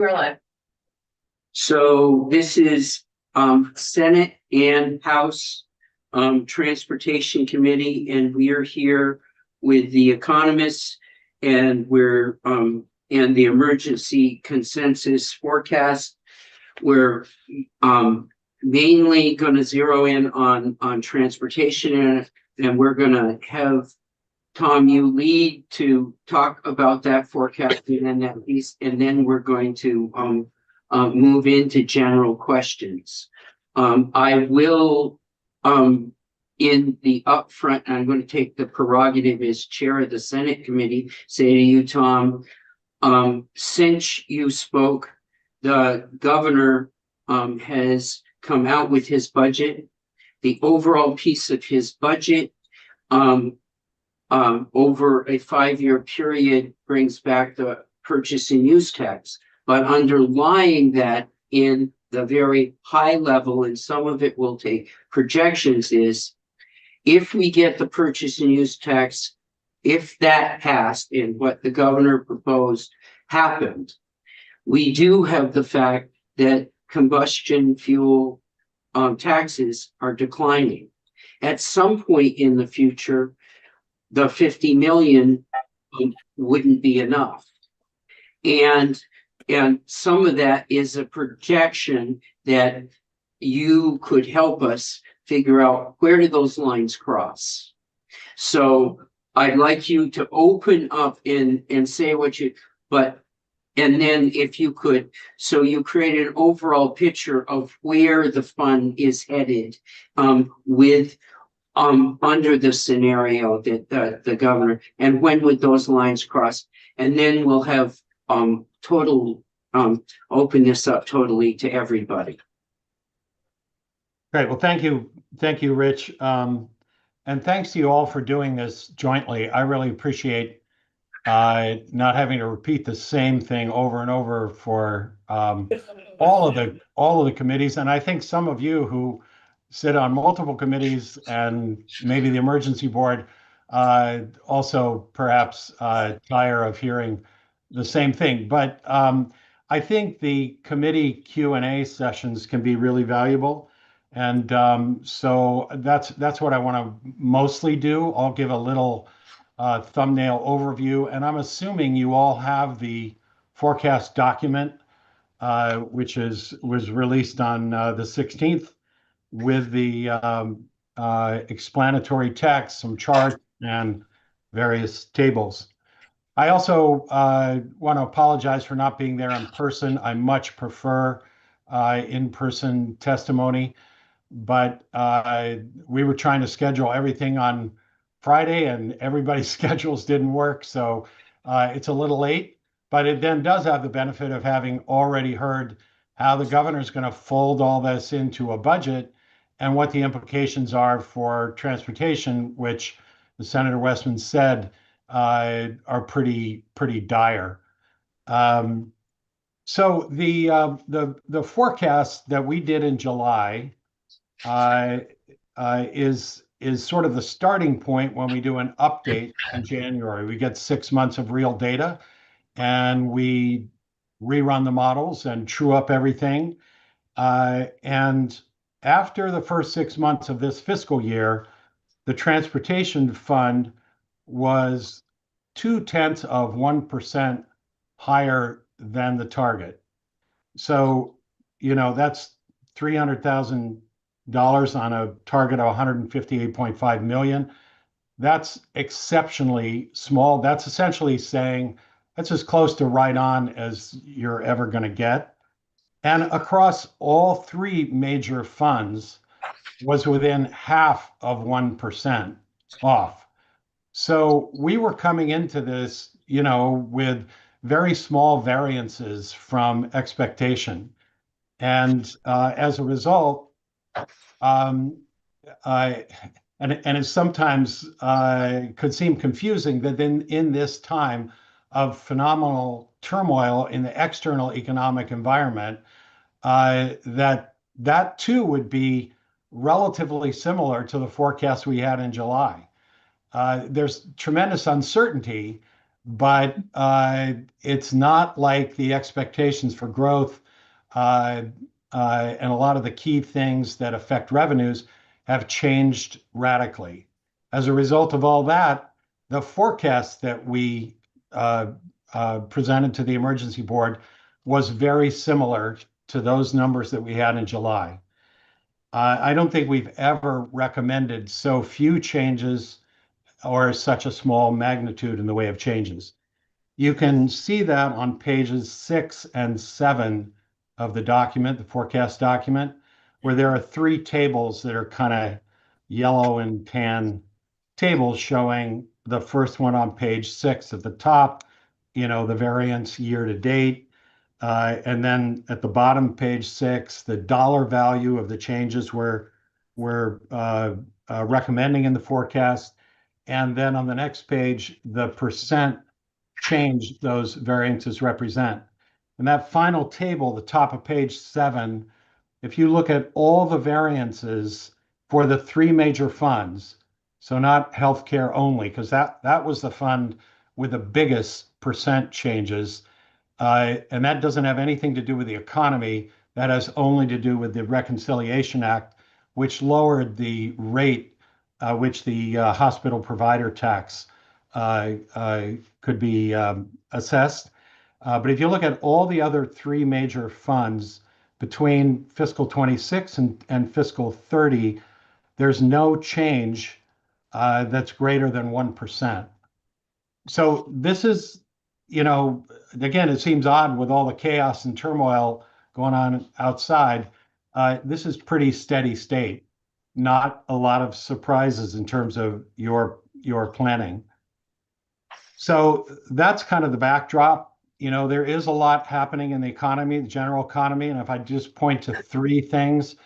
We're live. So this is Senate and House Transportation Committee, and we are here with the economists, and we're and the emergency consensus forecast. We're mainly going to zero in on transportation, and we're going to have Tom, you lead to talk about that forecasting and that piece, and then we're going to move into general questions. I will, in the upfront, I'm going to take the prerogative as chair of the Senate committee, say to you, Tom, since you spoke, the governor has come out with his budget. The overall piece of his budget over a 5-year period brings back the purchase and use tax. But underlying that in the very high level, and some of it will take projections, is if we get the purchase and use tax, if that passed and what the governor proposed happened, we do have the fact that combustion fuel taxes are declining. At some point in the future, the 50 million wouldn't be enough. And some of that is a projection that you could help us figure out where do those lines cross. So I'd like you to open up and say what you, and then if you could, so you create an overall picture of where the fund is headed with under the scenario that the governor, and when would those lines cross? And then we'll have total open this up totally to everybody. Great. Well, thank you, Rich. And thanks to you all for doing this jointly. I really appreciate not having to repeat the same thing over and over for all of the committees. And I think some of you who sit on multiple committees and maybe the emergency board also perhaps tire of hearing the same thing. But I think the committee Q&A sessions can be really valuable. And so that's what I want to mostly do. I'll give a little thumbnail overview. And I'm assuming you all have the forecast document, which was released on the 16th. With the explanatory text, some charts, and various tables. I also want to apologize for not being there in person. I much prefer in-person testimony, but we were trying to schedule everything on Friday, and everybody's schedules didn't work, so it's a little late, but it then does have the benefit of having already heard how the governor's going to fold all this into a budget and what the implications are for transportation, which the Senator Westman said are pretty dire. So the forecast that we did in July is sort of the starting point when we do an update in January. We get 6 months of real data, and we rerun the models and true up everything, and after the first 6 months of this fiscal year, the transportation fund was 0.2% higher than the target. So, that's $300,000 on a target of 158.5 million. That's exceptionally small. That's essentially saying that's as close to right on as you're ever going to get. And across all three major funds was within 0.5% off. So we were coming into this, with very small variances from expectation. And as a result, and it sometimes could seem confusing that in this time of phenomenal turmoil in the external economic environment, that too would be relatively similar to the forecast we had in July. There's tremendous uncertainty, but it's not like the expectations for growth uh, and a lot of the key things that affect revenues have changed radically. As a result of all that, the forecast that we presented to the emergency board was very similar to those numbers that we had in July. I don't think we've ever recommended so few changes or such a small magnitude in the way of changes. You can see that on pages 6 and 7 of the document, the forecast document, where there are three tables that are kind of yellow and tan tables showing the first one on page 6 at the top, the variance year to date. And then at the bottom, page 6, the dollar value of the changes we're recommending in the forecast. And then on the next page, the percent change those variances represent. And that final table, the top of page 7, if you look at all the variances for the three major funds, so not healthcare only, because that was the fund with the biggest percent changes, and that doesn't have anything to do with the economy. That has only to do with the Reconciliation Act, which lowered the rate which the hospital provider tax could be assessed. But if you look at all the other three major funds between fiscal 26 and fiscal 30, there's no change that's greater than 1%. So this is, again, it seems odd with all the chaos and turmoil going on outside. This is pretty steady state, not a lot of surprises in terms of your planning. So that's kind of the backdrop. There is a lot happening in the economy, the general economy, and if I just point to three things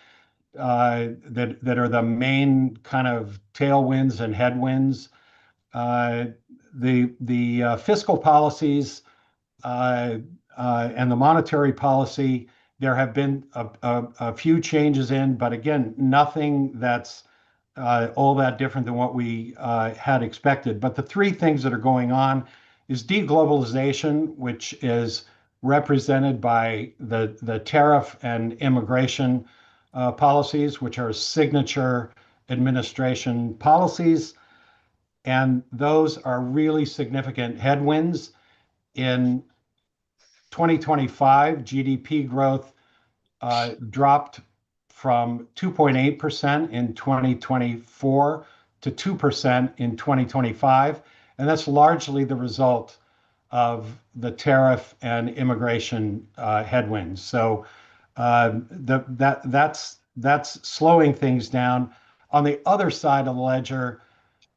that are the main kind of tailwinds and headwinds, the fiscal policies and the monetary policy, there have been a few changes in, but again, nothing that's all that different than what we had expected. But the three things that are going on is deglobalization, which is represented by the tariff and immigration policies, which are signature administration policies. And those are really significant headwinds. In 2025, GDP growth dropped from 2.8% in 2024 to 2% in 2025. And that's largely the result of the tariff and immigration headwinds. So that's slowing things down. On the other side of the ledger,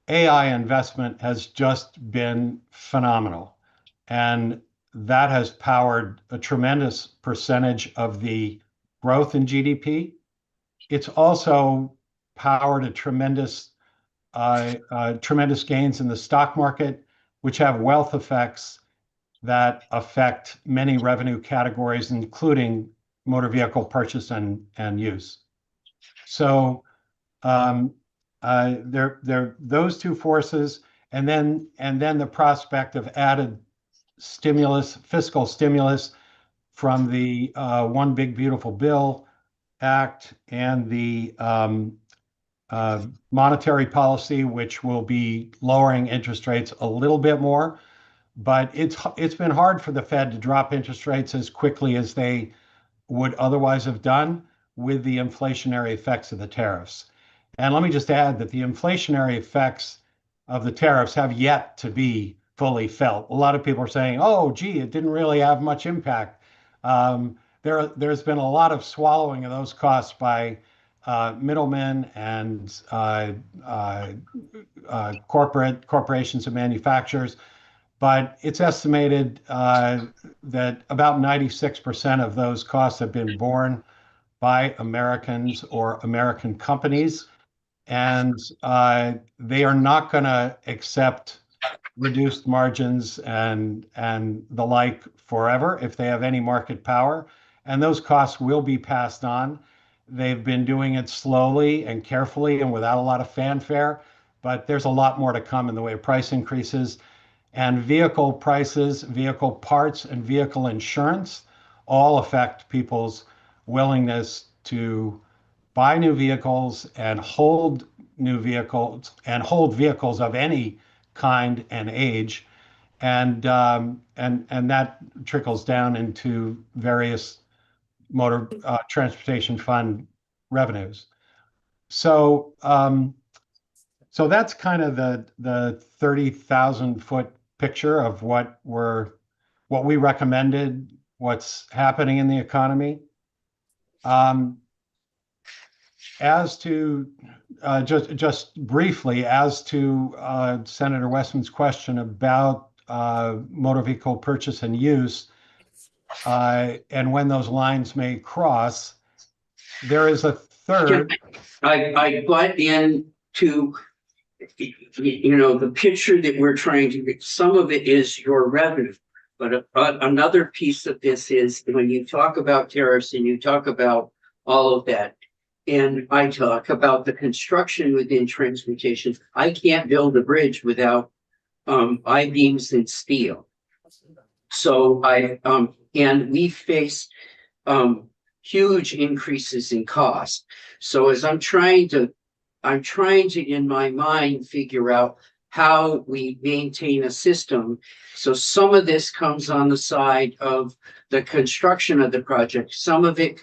AI investment has just been phenomenal. And that has powered a tremendous percentage of the growth in GDP. It's also powered a tremendous gains in the stock market, which have wealth effects that affect many revenue categories, including motor vehicle purchase and use. So those two forces, and then the prospect of added fiscal stimulus from the One Big Beautiful Bill Act and the monetary policy, which will be lowering interest rates a little bit more. But it's been hard for the Fed to drop interest rates as quickly as they would otherwise have done with the inflationary effects of the tariffs. And let me just add that the inflationary effects of the tariffs have yet to be fully felt. A lot of people are saying, oh, gee, it didn't really have much impact. There's been a lot of swallowing of those costs by middlemen and corporations and manufacturers. But it's estimated that about 96% of those costs have been borne by Americans or American companies. And they are not going to accept reduced margins and the like forever if they have any market power. And those costs will be passed on. They've been doing it slowly and carefully and without a lot of fanfare, but there's a lot more to come in the way of price increases. And vehicle prices, vehicle parts, and vehicle insurance all affect people's willingness to buy new vehicles and hold new vehicles and hold vehicles of any kind and age. And that trickles down into various motor transportation fund revenues. So so that's kind of the 30,000 foot picture of what we recommended, what's happening in the economy. As to just briefly, as to Senator Westman's question about motor vehicle purchase and use, and when those lines may cross, there is a third. I butt in to, the picture that we're trying to get. Some of it is your revenue, but another piece of this is when you talk about tariffs and you talk about all of that, and I talk about the construction within transportation. I can't build a bridge without I-beams and steel. So and we face huge increases in cost. So as I'm trying to in my mind figure out how we maintain a system. So some of this comes on the side of the construction of the project. Some of it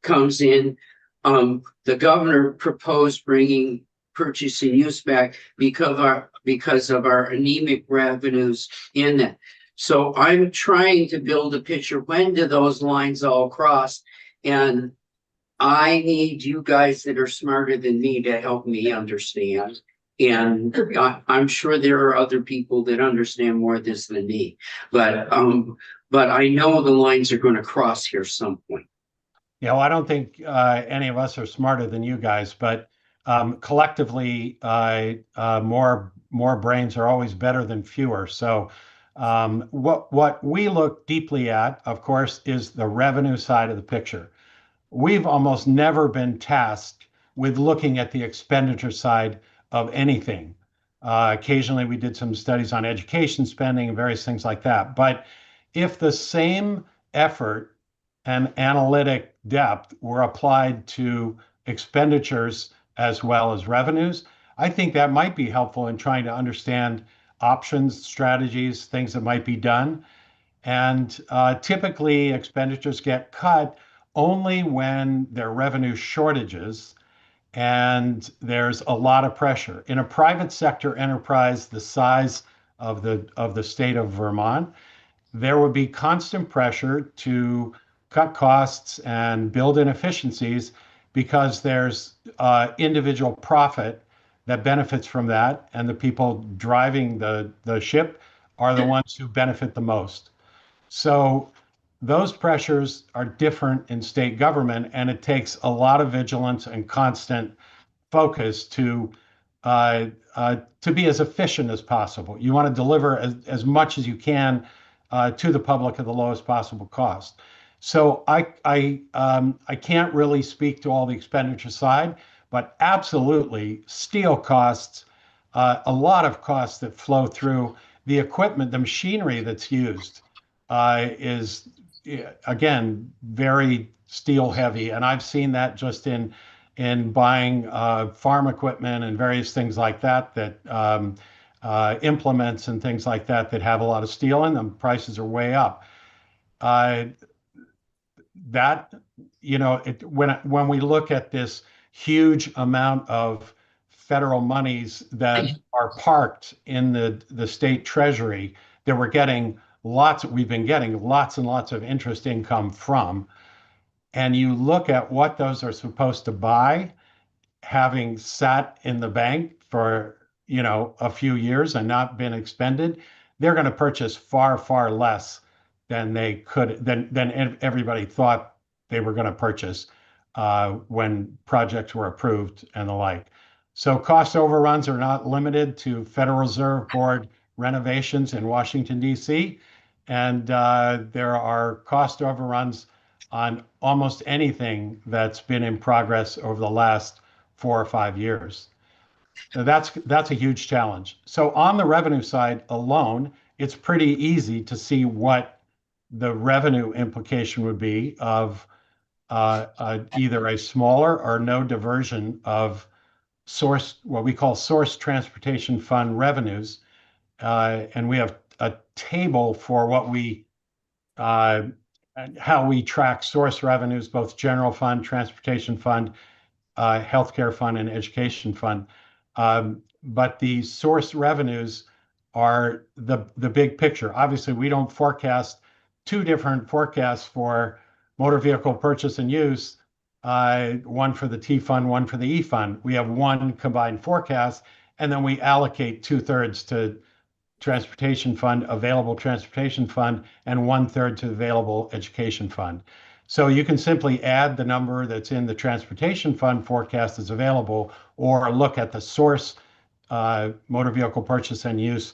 comes in. The governor proposed bringing purchase and use back because of our anemic revenues in that. So I'm trying to build a picture. When do those lines all cross? And I need you guys that are smarter than me to help me understand. And I'm sure there are other people that understand more this than me. But I know the lines are going to cross here some point. Yeah, well, I don't think any of us are smarter than you guys, but collectively, more brains are always better than fewer. So what we look deeply at, of course, is the revenue side of the picture. We've almost never been tasked with looking at the expenditure side of anything. Occasionally, we did some studies on education spending and various things like that. But if the same effort and analytic depth were applied to expenditures as well as revenues, I think that might be helpful in trying to understand options, strategies, things that might be done. And typically, expenditures get cut only when there are revenue shortages and there's a lot of pressure. In a private sector enterprise the size of the state of Vermont, there would be constant pressure to cut costs and build in efficiencies because there's individual profit that benefits from that, and the people driving the ship are the ones who benefit the most. So those pressures are different in state government, and it takes a lot of vigilance and constant focus to be as efficient as possible. You want to deliver as much as you can to the public at the lowest possible cost. So I can't really speak to all the expenditure side, but absolutely steel costs, a lot of costs that flow through the equipment, the machinery that's used is again very steel heavy, and I've seen that just in buying farm equipment and various things like that, implements and things like that have a lot of steel in them. Prices are way up. That when we look at this huge amount of federal monies that are parked in the state treasury that we've been getting lots and lots of interest income from, and you look at what those are supposed to buy, having sat in the bank for a few years and not been expended, they're going to purchase far, far less than everybody thought they were going to purchase when projects were approved and the like. So cost overruns are not limited to Federal Reserve Board renovations in Washington, D.C., and there are cost overruns on almost anything that's been in progress over the last 4 or 5 years. That's a huge challenge. So on the revenue side alone, it's pretty easy to see what the revenue implication would be of either a smaller or no diversion of what we call source transportation fund revenues. And we have a table for uh, how we track source revenues, both general fund, transportation fund, healthcare fund, and education fund. But the source revenues are the big picture. Obviously, we don't forecast two different forecasts for motor vehicle purchase and use, one for the T fund, one for the E fund. We have one combined forecast, and then we allocate 2/3 to transportation fund, available transportation fund, and 1/3 to available education fund. So you can simply add the number that's in the transportation fund forecast that's available, or look at the source motor vehicle purchase and use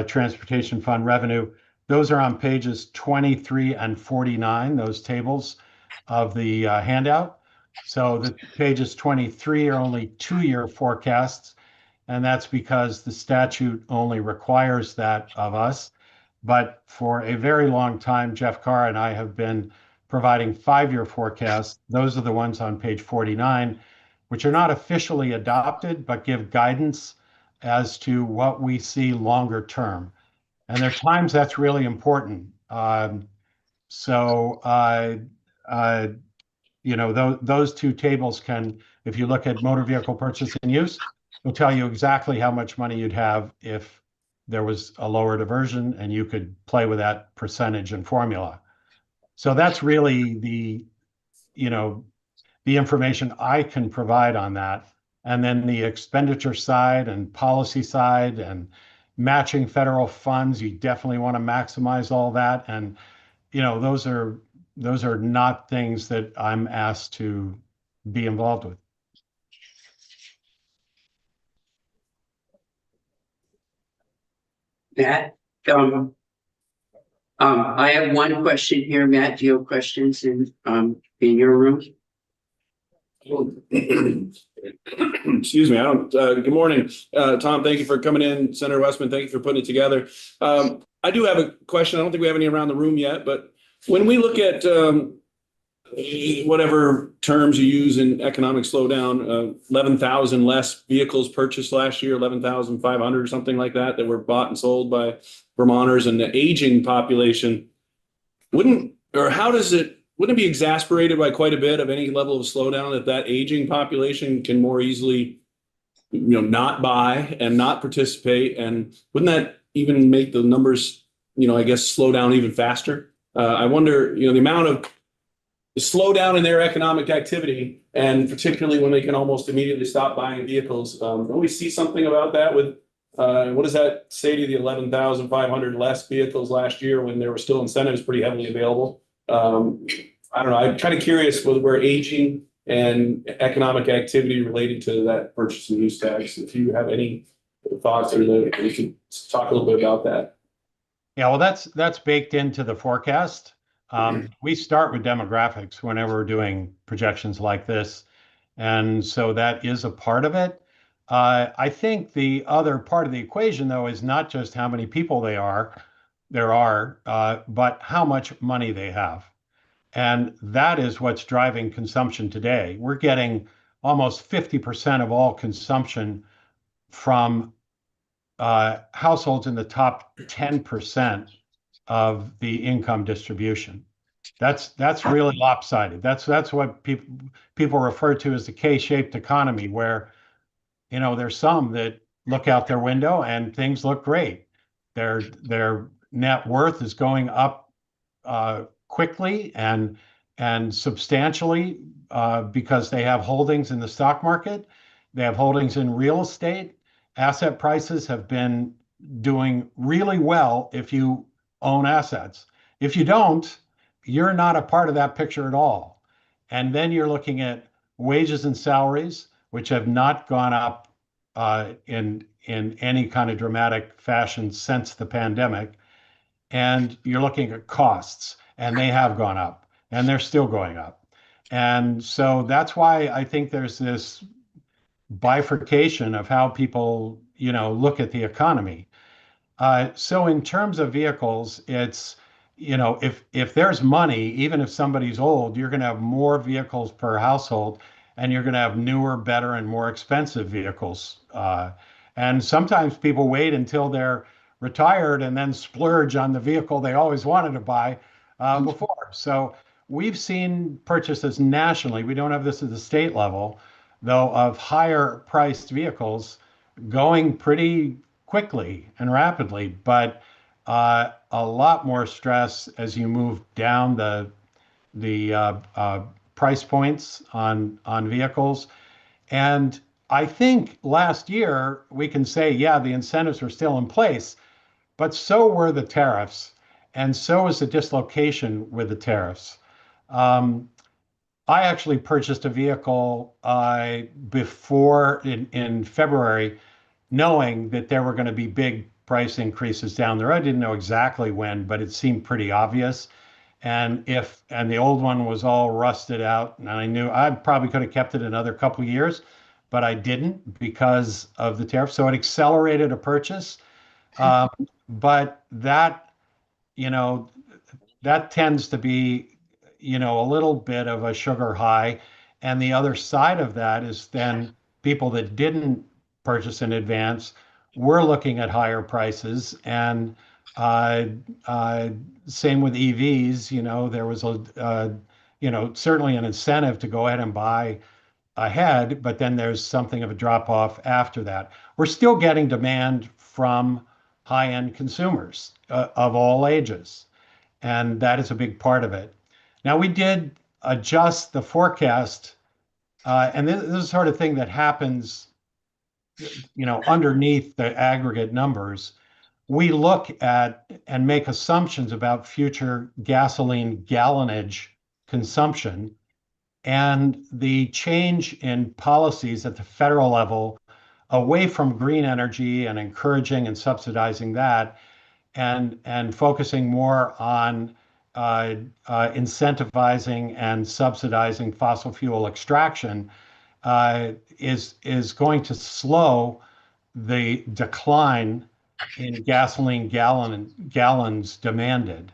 transportation fund revenue. Those are on pages 23 and 49, those tables of the handout. So the pages 23 are only 2-year forecasts, and that's because the statute only requires that of us. But for a very long time, Jeff Carr and I have been providing 5-year forecasts. Those are the ones on page 49, which are not officially adopted, but give guidance as to what we see longer term. And there are times that's really important. So, those two tables can, if you look at motor vehicle purchase and use, will tell you exactly how much money you'd have if there was a lower diversion, and you could play with that percentage and formula. So that's really the information I can provide on that. And then the expenditure side and policy side and matching federal funds, you definitely want to maximize all that. And those are not things that I'm asked to be involved with. Matt, I have one question here. Matt, do you have questions in your room? Excuse me. I don't. Good morning, Tom. Thank you for coming in. Senator Westman, thank you for putting it together. I do have a question. I don't think we have any around the room yet, but when we look at whatever terms you use in economic slowdown, 11,000 less vehicles purchased last year, 11,500 or something like that were bought and sold by Vermonters, and the aging population wouldn't it be exasperated by quite a bit of any level of slowdown that aging population can more easily, not buy and not participate? And wouldn't that even make the numbers, I guess, slow down even faster? I wonder, the amount of slowdown in their economic activity, and particularly when they can almost immediately stop buying vehicles. Don't we see something about that with, what does that say to the 11,500 less vehicles last year when there were still incentives pretty heavily available? I don't know. I'm kind of curious where aging and economic activity related to that purchase and use tax. If you have any thoughts, or we could talk a little bit about that. Yeah, well, that's baked into the forecast. We start with demographics whenever we're doing projections like this, and so that is a part of it. I think the other part of the equation, though, is not just how many people there are, but how much money they have. And that is what's driving consumption today. We're getting almost 50% of all consumption from households in the top 10% of the income distribution. That's really lopsided. That's what people refer to as the K-shaped economy, where there's some that look out their window and things look great. Their net worth is going up quickly and substantially because they have holdings in the stock market, they have holdings in real estate. Asset prices have been doing really well if you own assets. If you don't, you're not a part of that picture at all. And then you're looking at wages and salaries, which have not gone up in any kind of dramatic fashion since the pandemic. And you're looking at costs, and they have gone up, and they're still going up. And so that's why I think there's this bifurcation of how people, look at the economy. So in terms of vehicles, it's, if there's money, even if somebody's old, you're going to have more vehicles per household, and you're going to have newer, better, and more expensive vehicles. And sometimes people wait until they're retired and then splurge on the vehicle they always wanted to buy before. So we've seen purchases nationally. We don't have this at the state level, though, of higher priced vehicles going pretty quickly and rapidly, but a lot more stress as you move down the price points on vehicles. And I think last year we can say, yeah, the incentives were still in place, but so were the tariffs, and so is the dislocation with the tariffs. Um, I actually purchased a vehicle before in February, knowing that there were going to be big price increases down the road. I didn't know exactly when, but it seemed pretty obvious. And the old one was all rusted out, and I knew I probably could have kept it another couple of years, but I didn't because of the tariff. So it accelerated a purchase. Um, but you know, that tends to be, a little bit of a sugar high. And the other side of that is then people that didn't purchase in advance were looking at higher prices. And uh, uh, same with EVs, there was certainly an incentive to go ahead and buy ahead, but then there's something of a drop off after that. We're still getting demand from high-end consumers of all ages, and that is a big part of it. Now, we did adjust the forecast, and this is the sort of thing that happens, underneath the aggregate numbers. We look at and make assumptions about future gasoline gallonage consumption, and the change in policies at the federal level away from green energy and encouraging and subsidizing that, and focusing more on incentivizing and subsidizing fossil fuel extraction is going to slow the decline in gasoline gallons demanded.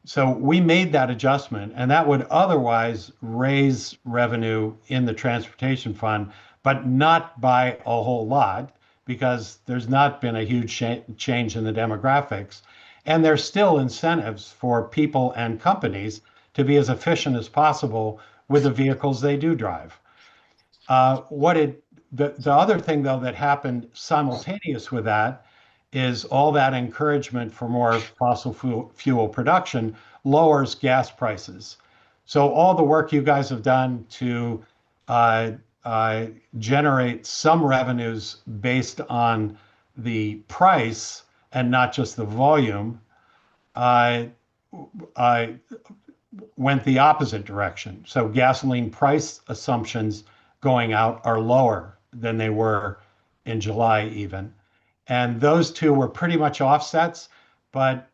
So we made that adjustment, and that would otherwise raise revenue in the transportation fund, but not by a whole lot, because there's not been a huge change in the demographics. And there's still incentives for people and companies to be as efficient as possible with the vehicles they do drive. The other thing, though, that happened simultaneous with that is all that encouragement for more fossil fuel production lowers gas prices. So all the work you guys have done to generate some revenues based on the price and not just the volume went the opposite direction. So gasoline price assumptions going out are lower than they were in July even. And those two were pretty much offsets, but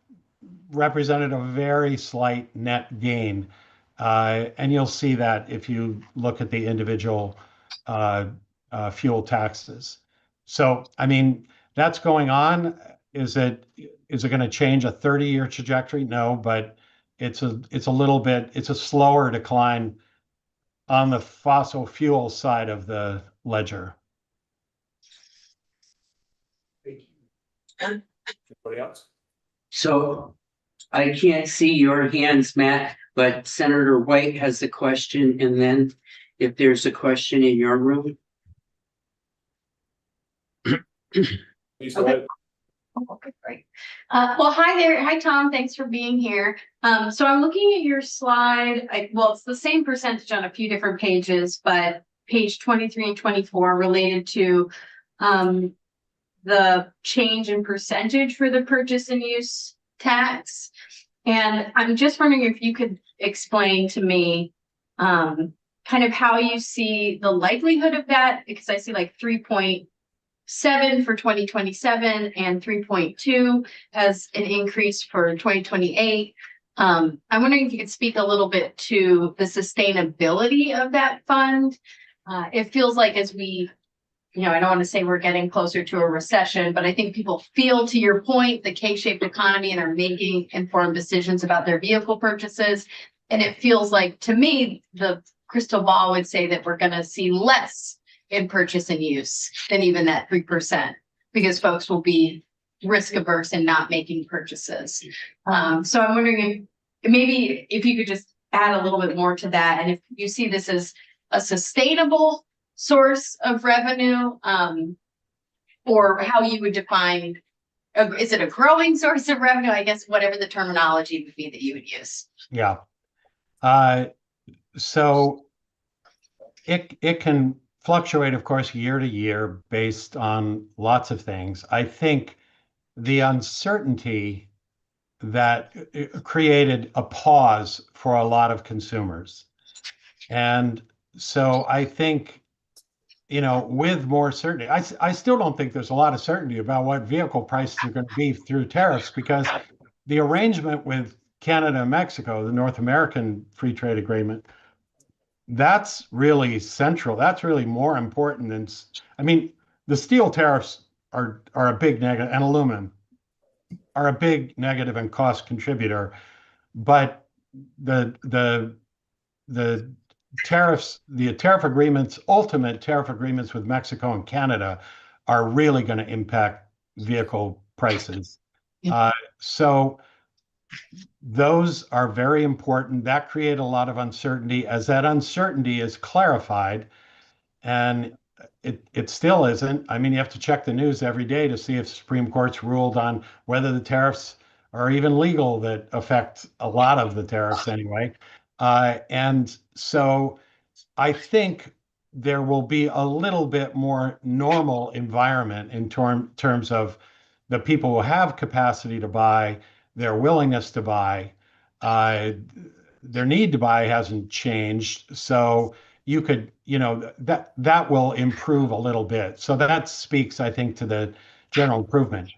represented a very slight net gain. And you'll see that if you look at the individual fuel taxes. So, I mean, that's going on. Is it going to change a 30-year trajectory? No, but it's a slower decline on the fossil fuel side of the ledger. Anybody else? So I can't see your hands, Matt, but Senator White has a question, and then if there's a question in your room. Please go ahead. Okay, great. Well, hi there. Hi, Tom. Thanks for being here. So I'm looking at your slide. It's the same percentage on a few different pages, but page 23 and 24 related to the change in percentage for the purchase and use tax. And I'm just wondering if you could explain to me kind of how you see the likelihood of that, because I see like 3.7 for 2027 and 3.2 as an increase for 2028. I'm wondering if you could speak a little bit to the sustainability of that fund. It feels like as we I don't want to say we're getting closer to a recession, but I think people feel, to your point, the K-shaped economy and are making informed decisions about their vehicle purchases. And it feels like, to me, the crystal ball would say that we're going to see less in purchase and use than even that 3%, because folks will be risk averse and not making purchases. So I'm wondering if maybe if you could just add a little bit more to that, and if you see this as a sustainable source of revenue, or how you would define, is it a growing source of revenue? I guess whatever the terminology would be that you would use. Yeah. So it can fluctuate, of course, year to year based on lots of things. I think the uncertainty that created a pause for a lot of consumers. And so I think, with more certainty, I still don't think there's a lot of certainty about what vehicle prices are going to be through tariffs, because the arrangement with Canada and Mexico, the North American Free Trade Agreement, that's really central. That's really more important than, the steel tariffs are a big negative, and aluminum are a big negative and cost contributor, but the tariffs, the tariff agreements, ultimate tariff agreements with Mexico and Canada are really going to impact vehicle prices. So those are very important. That create a lot of uncertainty. As that uncertainty is clarified, and it still isn't. You have to check the news every day to see if the Supreme Court's ruled on whether the tariffs are even legal that affect a lot of the tariffs anyway. And so I think there will be a little bit more normal environment in terms of the people who have capacity to buy, their willingness to buy, their need to buy hasn't changed. So you could, that will improve a little bit. So that speaks, I think, to the general improvement.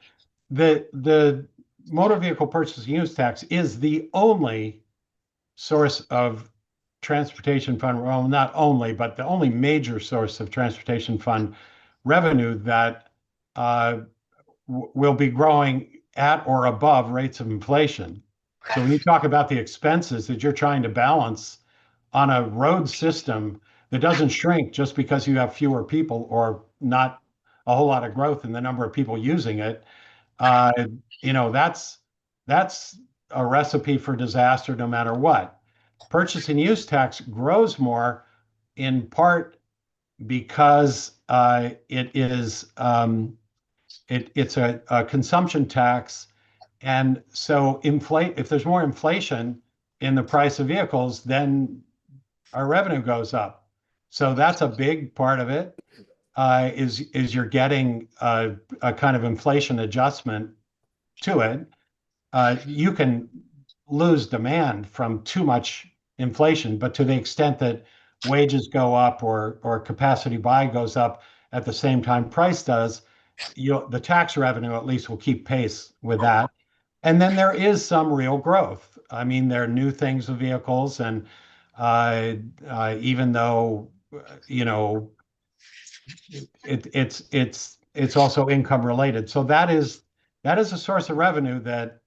The motor vehicle purchase and use tax is the only source of transportation fund, well, not only, but the only major source of transportation fund revenue that will be growing at or above rates of inflation. So when you talk about the expenses that you're trying to balance on a road system that doesn't shrink just because you have fewer people or not a whole lot of growth in the number of people using it, that's a recipe for disaster no matter what. Purchase and use tax grows more in part because it's a consumption tax, and so if there's more inflation in the price of vehicles, then our revenue goes up. So that's a big part of it. Is you're getting a kind of inflation adjustment to it. You can lose demand from too much inflation, but to the extent that wages go up or capacity buy goes up at the same time price does, the tax revenue at least will keep pace with that. And then there is some real growth. There are new things with vehicles, and even though it's also income related. So that is a source of revenue that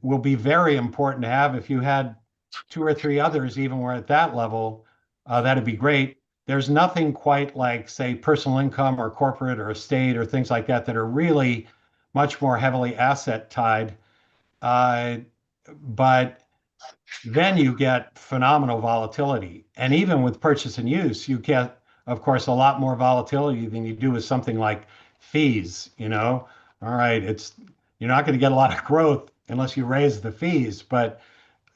will be very important to have. If you had 2 or 3 others, even were at that level, that'd be great. There's nothing quite like, say, personal income or corporate or estate or things like that are really much more heavily asset tied. But then you get phenomenal volatility. And even with purchase and use, you get, of course, a lot more volatility than you do with something like fees. All right, you're not going to get a lot of growth unless you raise the fees, but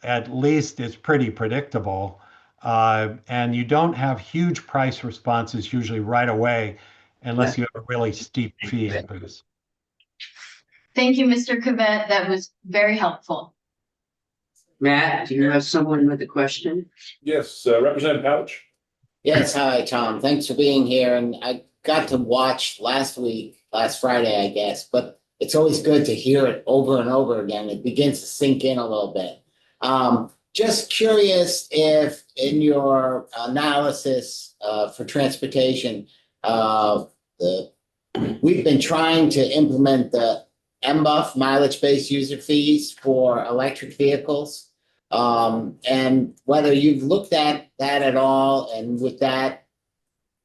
at least it's pretty predictable. And you don't have huge price responses usually right away unless you have a really steep fee increase. Thank you, Mr. Kvet. That was very helpful. Matt, do you have someone with a question? Yes, Representative Pouch. Yes, hi, Tom. Thanks for being here. And I got to watch last Friday, I guess, but it's always good to hear it over and over again. It begins to sink in a little bit. Just curious if in your analysis for transportation, We've been trying to implement the MBUF, mileage-based user fees for electric vehicles. And whether you've looked at that at all, and would that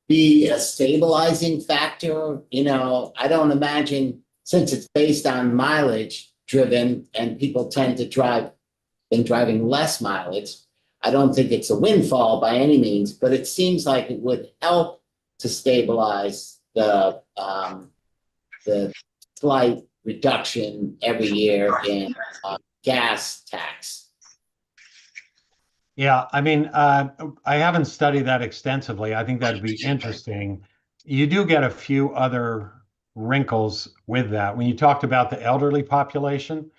be a stabilizing factor? I don't imagine, since it's based on mileage driven and people tend to been driving less mileage, I don't think it's a windfall by any means, but it seems like it would help to stabilize the slight reduction every year in gas tax. Yeah, I mean, I haven't studied that extensively. I think that'd be interesting. You do get a few other wrinkles with that. When you talked about the elderly population,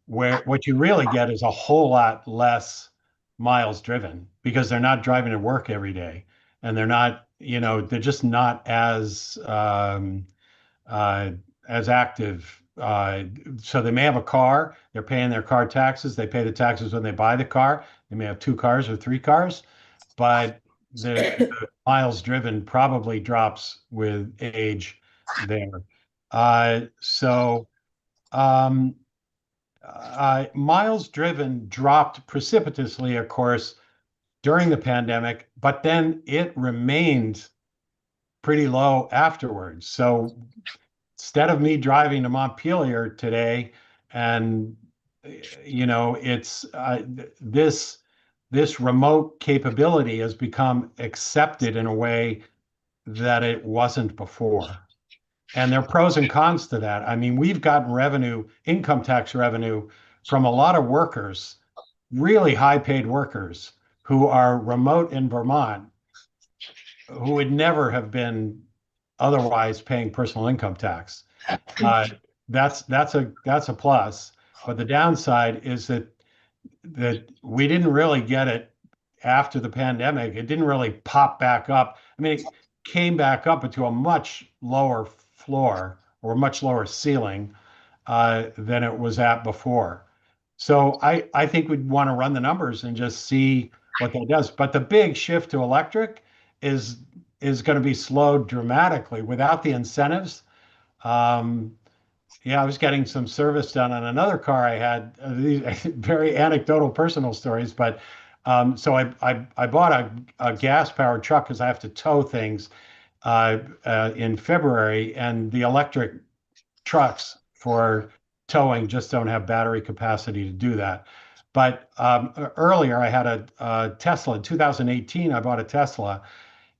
where what you really get is a whole lot less miles driven because they're not driving to work every day, and they're not, they're just not as active. So they may have a car, they're paying their car taxes, they pay the taxes when they buy the car. They may have 2 cars or 3 cars, but the miles driven probably drops with age there. Miles driven dropped precipitously, of course, during the pandemic, but then it remained pretty low afterwards. So instead of me driving to Montpelier today, and it's this remote capability has become accepted in a way that it wasn't before. And there are pros and cons to that. I mean, we've gotten revenue, income tax revenue, from a lot of workers, really high paid workers who are remote in Vermont, who would never have been otherwise paying personal income tax. That's a plus. But the downside is that we didn't really get it after the pandemic. It didn't really pop back up. I mean, it came back up into a much lower floor or a much lower ceiling than it was at before. So I think we'd want to run the numbers and just see what that does. But the big shift to electric is going to be slowed dramatically without the incentives. Yeah, I was getting some service done on another car I had. These very anecdotal personal stories, but so I bought a gas powered truck because I have to tow things in February, and the electric trucks for towing just don't have battery capacity to do that. But earlier I had a Tesla. In 2018, I bought a Tesla.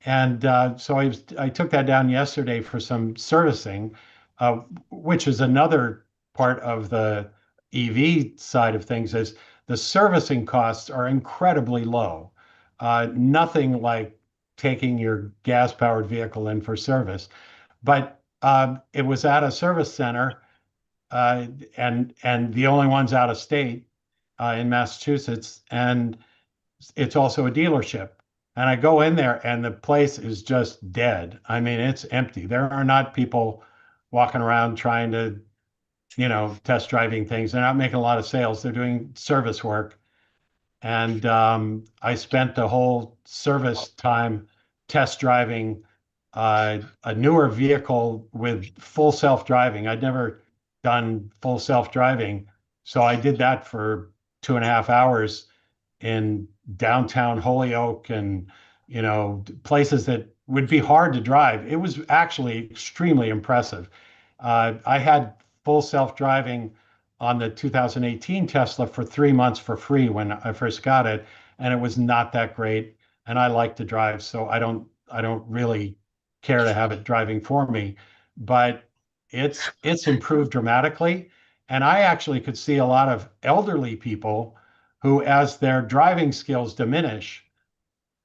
And so I took that down yesterday for some servicing, which is another part of the EV side of things, is the servicing costs are incredibly low. Nothing like taking your gas-powered vehicle in for service. But it was at a service center, and the only ones out of state in Massachusetts, and it's also a dealership. And I go in there and the place is just dead. I mean, it's empty. There are not people walking around trying to, test driving things. They're not making a lot of sales. They're doing service work. And I spent the whole service time test driving a newer vehicle with full self-driving. I'd never done full self-driving. So I did that for 2.5 hours in downtown Holyoke, and places that would be hard to drive. It was actually extremely impressive. I had full self-driving on the 2018 Tesla for 3 months for free when I first got it, and it was not that great. And I like to drive, so I don't really care to have it driving for me. But it's improved dramatically, and I actually could see a lot of elderly people who, as their driving skills diminish,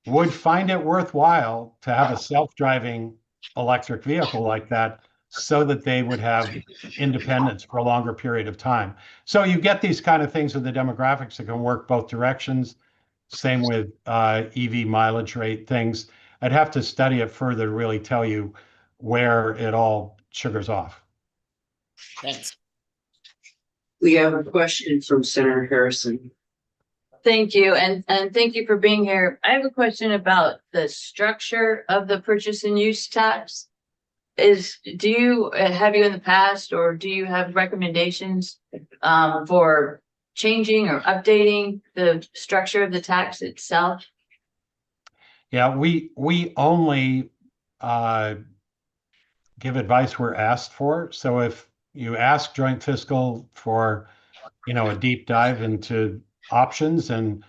would find it worthwhile to have a self-driving electric vehicle like that, so that they would have independence for a longer period of time. So you get these kind of things with the demographics that can work both directions. Same with EV mileage rate things. I'd have to study it further to really tell you where it all sugars off. Thanks. We have a question from Senator Harrison. Thank you, and thank you for being here. I have a question about the structure of the purchase and use tax. Do you, have you in the past, or do you have recommendations for changing or updating the structure of the tax itself? Yeah, we only give advice we're asked for. So if you ask joint fiscal for, a deep dive into options and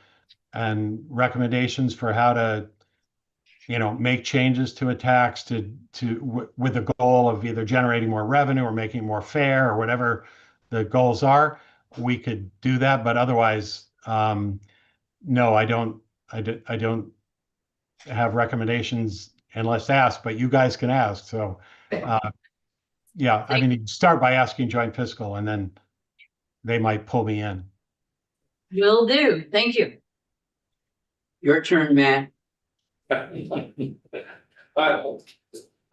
recommendations for how to, make changes to a tax with the goal of either generating more revenue or making it more fair or whatever the goals are, we could do that. But otherwise, no, I don't have recommendations unless asked, but you guys can ask. So, yeah, I mean, you start by asking joint fiscal and then they might pull me in. Will do. Thank you. Your turn, Matt. I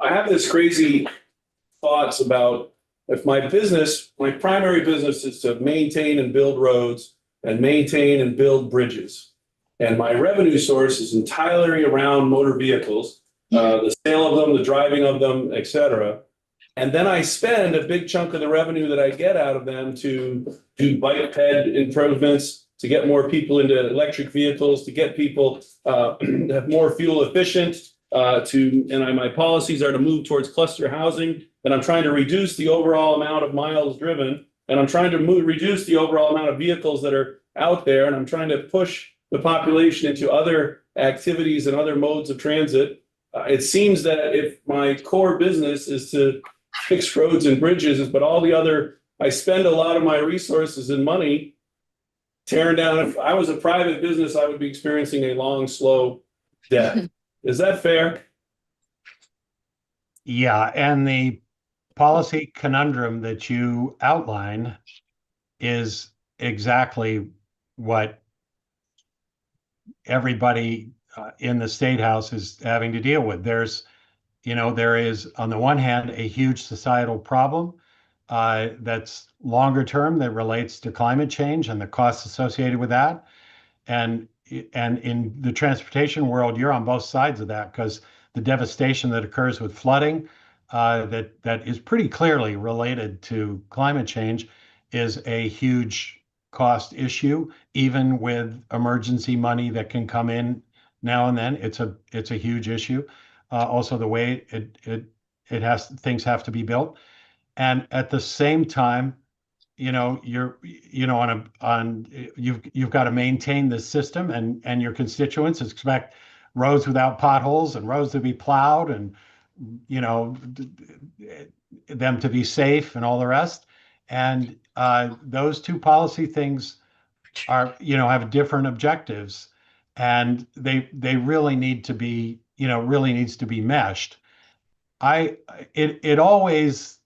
have this crazy thoughts about if my primary business is to maintain and build roads and maintain and build bridges. And my revenue source is entirely around motor vehicles, the sale of them, the driving of them, et cetera. And then I spend a big chunk of the revenue that I get out of them to do bike ped improvements, to get more people into electric vehicles, to get people have more fuel efficient, my policies are to move towards cluster housing, and I'm trying to reduce the overall amount of miles driven, and I'm trying to reduce the overall amount of vehicles that are out there, and I'm trying to push the population into other activities and other modes of transit. It seems that if my core business is to fix roads and bridges, but I spend a lot of my resources and money tearing down. If I was a private business, I would be experiencing a long, slow death. Is that fair? Yeah, and the policy conundrum that you outline is exactly what everybody in the State House is having to deal with. There is, on the one hand, a huge societal problem that's longer term that relates to climate change and the costs associated with that. And in the transportation world, you're on both sides of that because the devastation that occurs with flooding that is pretty clearly related to climate change is a huge cost issue, even with emergency money that can come in now and then. It's a huge issue. Also, the way things have to be built, and at the same time, you've got to maintain the system, and your constituents expect roads without potholes and roads to be plowed and them to be safe and all the rest. And those two policy things are have different objectives, and they really need to be really needs to be meshed. It always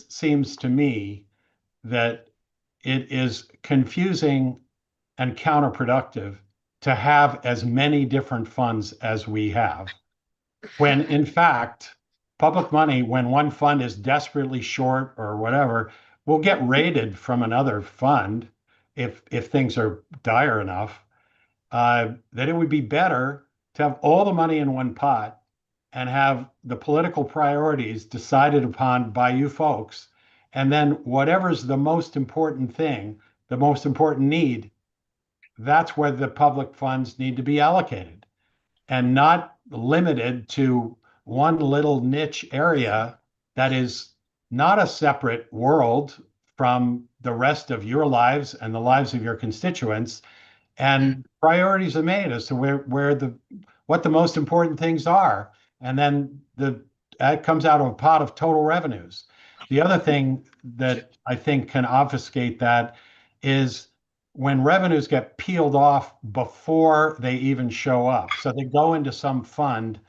seems to me that it is confusing and counterproductive to have as many different funds as we have, when in fact, public money, when one fund is desperately short or whatever, will get raided from another fund if things are dire enough. That it would be better to have all the money in one pot and have the political priorities decided upon by you folks. And then whatever's the most important thing, the most important need, that's where the public funds need to be allocated and not limited to one little niche area that is not a separate world from the rest of your lives and the lives of your constituents. And priorities are made as to what the most important things are. And then that comes out of a pot of total revenues. The other thing that I think can obfuscate that is when revenues get peeled off before they even show up. So they go into some fund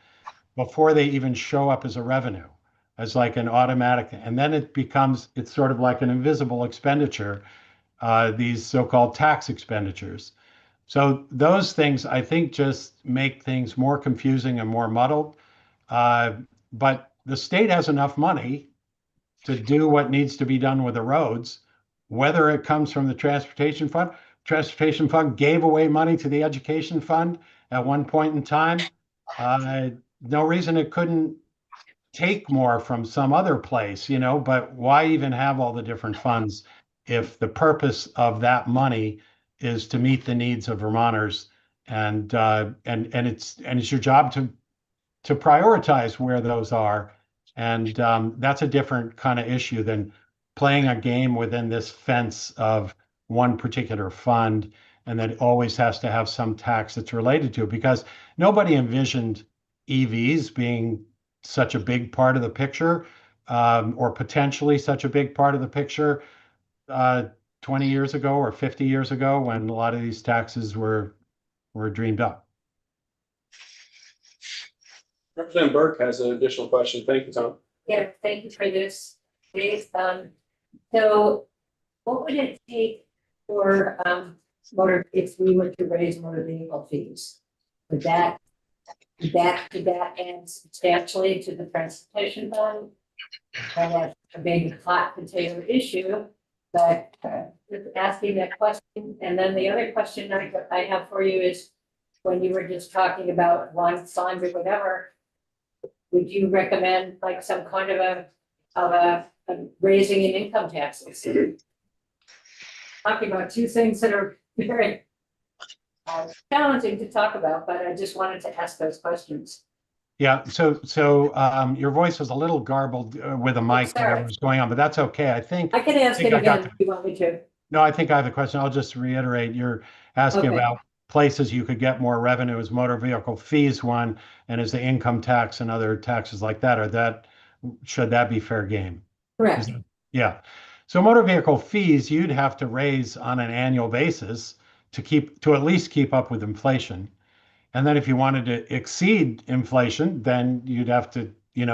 before they even show up as a revenue, as like an automatic, and then it's sort of like an invisible expenditure, these so-called tax expenditures. So those things, I think, just make things more confusing and more muddled. But the state has enough money to do what needs to be done with the roads whether it comes from the transportation fund. Transportation fund gave away money to the education fund at one point in time. No reason it couldn't take more from some other place, but why even have all the different funds if the purpose of that money is to meet the needs of Vermonters, and it's your job to prioritize where those are, and that's a different kind of issue than playing a game within this fence of one particular fund, and that always has to have some tax that's related to it, because nobody envisioned EVs being such a big part of the picture, or potentially such a big part of the picture 20 years ago or 50 years ago, when a lot of these taxes were dreamed up. Representative Burke has an additional question. Thank you, Tom. Yeah, thank you for this, Dave. So what would it take for if we were to raise motor vehicle fees? Would that add substantially to the transportation fund? And that's a big hot potato issue, but just asking that question. And then the other question I have for you is, when you were just talking about one fund or whatever, would you recommend like some kind of a raising in income taxes? Talking about two things that are very challenging to talk about, but I just wanted to ask those questions. Yeah, so your voice was a little garbled with a mic, whatever was going on, but that's okay. I can ask it again if you want me to. No, I think I have a question. I'll just reiterate. You're asking about places you could get more revenue. Is motor vehicle fees one, and is the income tax and other taxes like that, or should that be fair game? Correct. Yeah. So motor vehicle fees, you'd have to raise on an annual basis to at least keep up with inflation. And then if you wanted to exceed inflation, then you'd have to,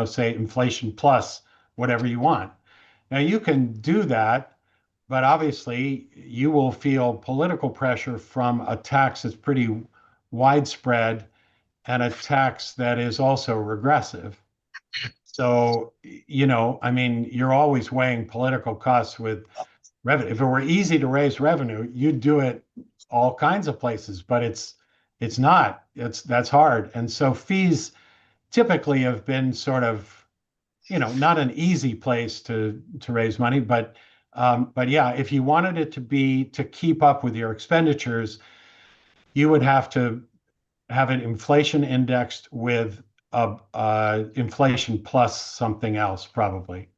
say inflation plus whatever you want. Now you can do that, but obviously you will feel political pressure from a tax that's pretty widespread and a tax that is also regressive. So, you're always weighing political costs with revenue. If it were easy to raise revenue, you'd do it all kinds of places, but it's not. That's hard. And so fees typically have been sort of, not an easy place to raise money, but yeah, if you wanted it to keep up with your expenditures, you would have to have it inflation indexed with inflation plus something else, probably.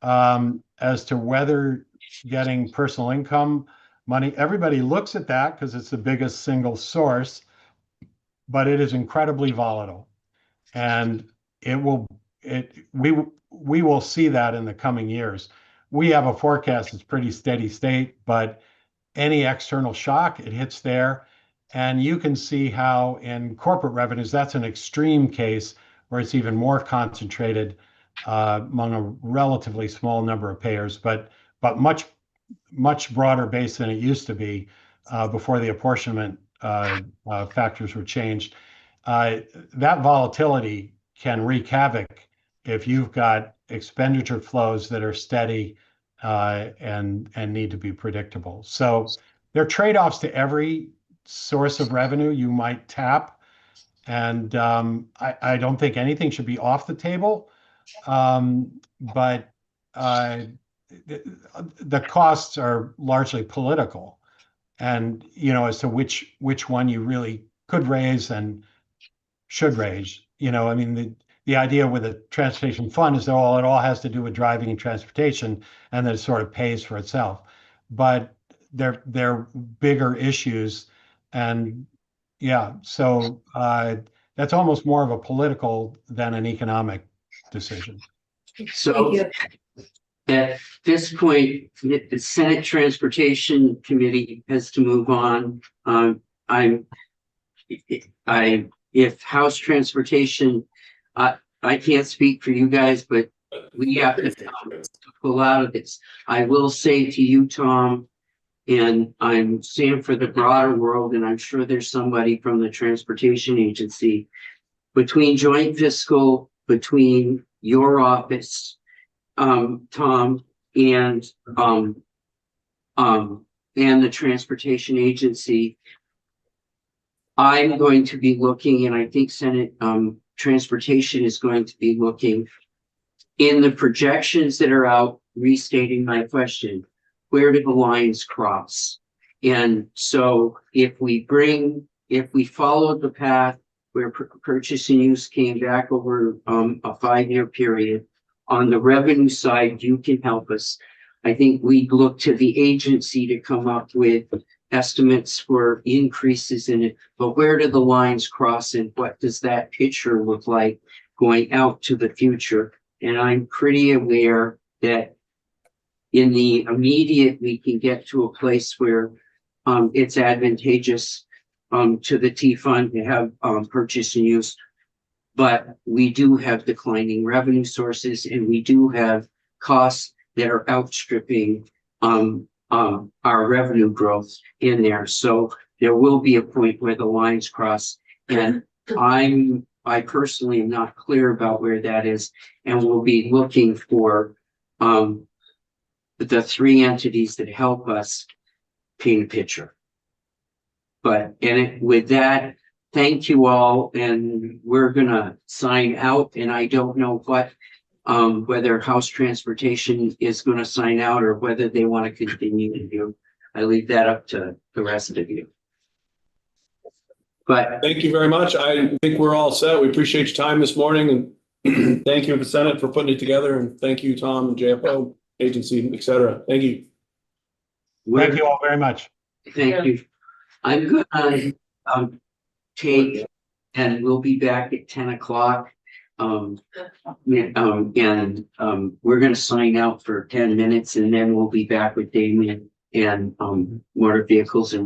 As to whether getting personal income money, everybody looks at that because it's the biggest single source, but it is incredibly volatile, and we will see that in the coming years. We have a forecast that's pretty steady state, but any external shock, it hits there. And you can see how in corporate revenues, that's an extreme case where it's even more concentrated among a relatively small number of payers, but much, much broader base than it used to be before the apportionment factors were changed. That volatility can wreak havoc if you've got expenditure flows that are steady and need to be predictable. So there are trade-offs to every source of revenue you might tap, and I don't think anything should be off the table, but the costs are largely political, and as to which one you really could raise and should raise. The idea with a transportation fund is that it all has to do with driving and transportation, and that it sort of pays for itself. But they're bigger issues, and yeah, so that's almost more of a political than an economic decision. So at this point, the Senate Transportation Committee has to move on. If House Transportation, I can't speak for you guys, but we have to pull out of this. I will say to you, Tom, and I'm saying for the broader world, and I'm sure there's somebody from the Transportation Agency, between joint fiscal, between your office, Tom, and and the transportation agency. I'm going to be looking, and I think Senate, Transportation is going to be looking in the projections that are out, restating my question, where do the lines cross? And so if we follow the path where purchase and use came back over a 5-year period, on the revenue side, you can help us. I think we'd look to the agency to come up with estimates for increases in it, but where do the lines cross and what does that picture look like going out to the future? And I'm pretty aware that in the immediate, we can get to a place where it's advantageous to the T fund to have purchase and use. But we do have declining revenue sources and we do have costs that are outstripping our revenue growth in there. So there will be a point where the lines cross, and I personally am not clear about where that is, and we'll be looking for the 3 entities that help us paint a picture. But with that, thank you all, and we're gonna sign out, and I don't know what whether House Transportation is gonna sign out or whether they want to continue to do. I leave that up to the rest of you. But Thank you very much. I think we're all set. We appreciate your time this morning, and thank you to the Senate for putting it together, and thank you, Tom, and JFO agency, et cetera. Thank you. Thank you all very much. Thank you. I'm gonna take, and we'll be back at 10 o'clock. We're gonna sign out for 10 minutes and then we'll be back with Damien and motor vehicles and